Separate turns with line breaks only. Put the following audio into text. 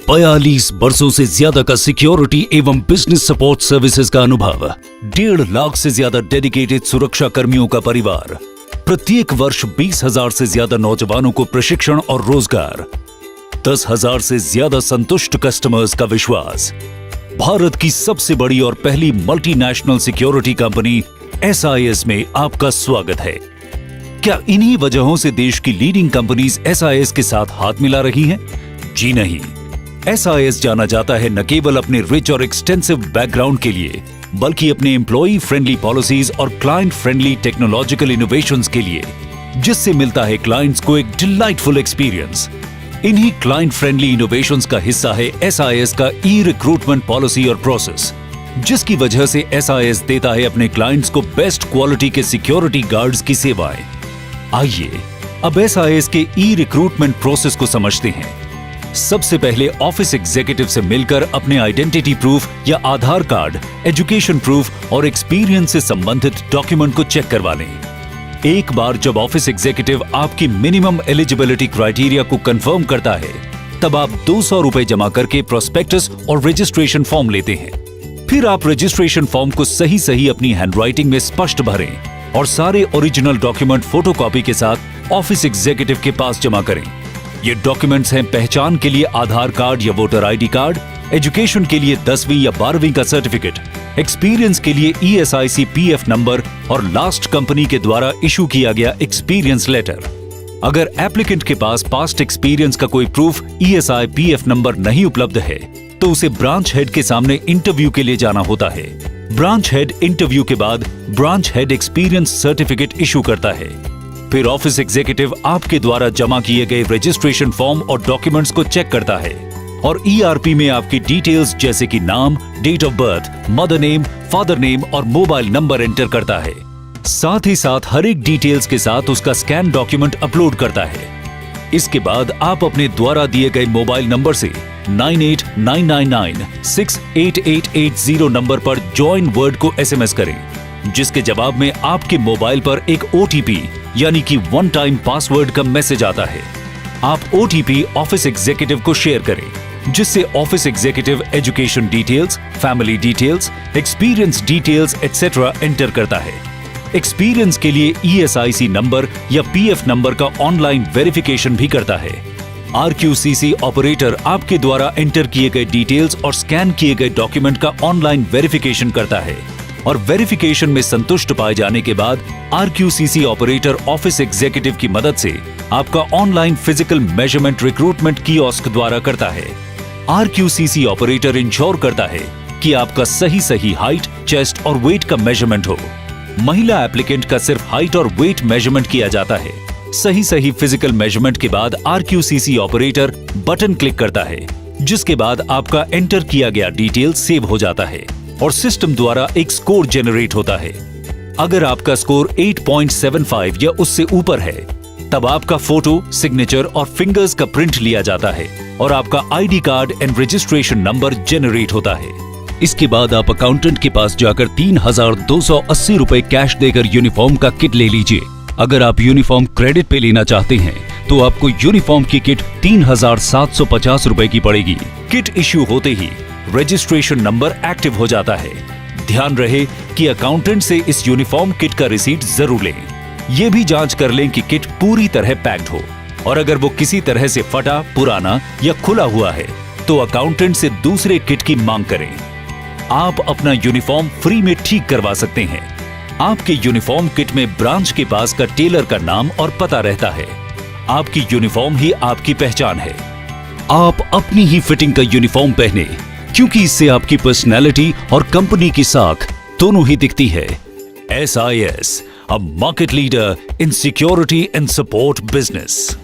42 वर्षों से ज्यादा का सिक्योरिटी एवं बिजनेस सपोर्ट सर्विसेज का अनुभव, 1.5 लाख से ज्यादा डेडिकेटेड सुरक्षा कर्मियों का परिवार, प्रत्येक वर्ष 20,000 से ज्यादा नौजवानों को प्रशिक्षण और रोजगार, 10,000 से ज्यादा संतुष्ट कस्टमर्स का विश्वास। भारत की सबसे बड़ी और पहली मल्टीनेशनल सिक्योरिटी कंपनी SIS में आपका स्वागत है। क्या इन्हीं वजहों से देश की लीडिंग कंपनीज SIS के साथ हाथ मिला रही हैं? जी नहीं। SIS जाना जाता है न केवल अपने रिच और एक्सटेंसिव बैकग्राउंड के लिए, बल्कि अपने एम्प्लॉई फ्रेंडली पॉलिसीज और क्लाइंट फ्रेंडली टेक्नोलॉजिकल इनोवेशंस के लिए, जिससे मिलता है क्लाइंट्स को एक डिलाइटफुल एक्सपीरियंस। इन्हीं क्लाइंट फ्रेंडली इनोवेशंस का हिस्सा है SIS का ई-रिक्रूटमेंट पॉलिसी और प्रोसेस, जिसकी वजह से SIS देता है अपने क्लाइंट्स को बेस्ट क्वालिटी के सिक्योरिटी गार्ड्स की सेवाएं। आइए अब SIS के ई-रिक्रूटमेंट प्रोसेस को समझते हैं। सबसे पहले ऑफिस एग्जीक्यूटिव से मिलकर अपने आइडेंटिटी प्रूफ या आधार कार्ड, एजुकेशन प्रूफ और एक्सपीरियंस से संबंधित डॉक्यूमेंट को चेक करवा लें। एक बार जब ऑफिस एग्जीक्यूटिव आपकी मिनिमम एलिजिबिलिटी क्राइटेरिया को कंफर्म करता है, तब आप 200 रुपए जमा करके प्रोस्पेक्टस और रजिस्ट्रेशन फॉर्म लेते हैं। फिर आप रजिस्ट्रेशन फॉर्म को सही अपनी हैंडराइटिंग में स्पष्ट भरें और सारे ओरिजिनल डॉक्यूमेंट फोटोकॉपी के साथ ऑफिस एग्जीक्यूटिव के पास जमा करें। ये डॉक्यूमेंट्स हैं पहचान के लिए आधार कार्ड या वोटर ID कार्ड, एजुकेशन के लिए 10वीं या 12वीं का सर्टिफिकेट, एक्सपीरियंस के लिए ESIC PF नंबर और लास्ट कंपनी के द्वारा इशू किया गया एक्सपीरियंस लेटर। अगर एप्लीकेंट के पास पास्ट एक्सपीरियंस का कोई प्रूफ ESI PF नंबर नहीं उपलब्ध है, तो उसे ब्रांच हेड के सामने इंटरव्यू के लिए जाना होता है। ब्रांच हेड इंटरव्यू के बाद branch head experience certificate issue करता है। फिर ऑफिस एग्जीक्यूटिव आपके द्वारा जमा किए गए रजिस्ट्रेशन फॉर्म और डॉक्यूमेंट्स को चेक करता है और ERP में आपकी डिटेल्स जैसे कि नाम, date of birth, mother name, father name और मोबाइल नंबर एंटर करता है। साथ ही साथ हर एक डिटेल्स के साथ उसका स्कैन डॉक्यूमेंट अपलोड करता है। इसके बाद आप अपने द्वारा दिए गए मोबाइल नंबर से 9899968880 नंबर पर जॉइन वर्ड को SMS करें, जिसके जवाब में आपके मोबाइल पर एक OTP यानी कि वन टाइम पासवर्ड का मैसेज आता है। आप OTP ऑफिस एग्जीक्यूटिव को शेयर करें, जिससे office executive education details, family details, experience details etcetera enter करता है। एक्सपीरियंस के लिए ESIC नंबर या PF नंबर का ऑनलाइन वेरिफिकेशन भी करता है। RQCC ऑपरेटर आपके द्वारा एंटर किए गए डिटेल्स और स्कैन किए गए डॉक्यूमेंट का ऑनलाइन वेरिफिकेशन करता है और वेरिफिकेशन में संतुष्ट पाए जाने के बाद RQCC ऑपरेटर ऑफिस एग्जीक्यूटिव की मदद से आपका online physical measurement recruitment kiosk द्वारा करता है। RQCC ऑपरेटर इंश्योर करता है कि आपका सही हाइट, चेस्ट और वेट का मेजरमेंट हो। महिला एप्लीकेंट का सिर्फ हाइट और वेट मेजरमेंट किया जाता है। सही फिजिकल मेजरमेंट के बाद RQCC ऑपरेटर बटन क्लिक करता है, जिसके बाद आपका एंटर किया गया डिटेल सेव हो जाता है और सिस्टम द्वारा एक स्कोर जनरेट होता है। अगर आपका स्कोर 8.75 या उससे ऊपर है, तब आपका फोटो, सिग्नेचर और फिंगर्स का प्रिंट लिया जाता है और आपका ID card and registration number generate होता है। इसके बाद आप अकाउंटेंट के पास जाकर 3,280 रुपए कैश देकर यूनिफॉर्म का किट ले लीजिए। अगर आप यूनिफॉर्म क्रेडिट पे लेना चाहते हैं, तो आपको यूनिफॉर्म की किट 3,750 रुपए की पड़ेगी। किट इश्यू होते ही रजिस्ट्रेशन नंबर एक्टिव हो जाता है। ध्यान रहे कि अकाउंटेंट से इस यूनिफॉर्म किट का रिसीट जरूर लें। ये भी जांच कर लें कि किट पूरी तरह पैक्ड हो और अगर वो किसी तरह से फटा, पुराना या खुला हुआ है, तो अकाउंटेंट से दूसरे किट की मांग करें। आप अपना यूनिफॉर्म फ्री में ठीक करवा सकते हैं। आपके यूनिफॉर्म किट में ब्रांच के पास का टेलर का नाम और पता रहता है। आपकी यूनिफॉर्म ही आपकी पहचान है। आप अपनी ही फिटिंग का यूनिफॉर्म पहने, क्योंकि इससे आपकी पर्सनैलिटी और कंपनी की साख दोनों ही दिखती है। SIS, a market leader in security and support business.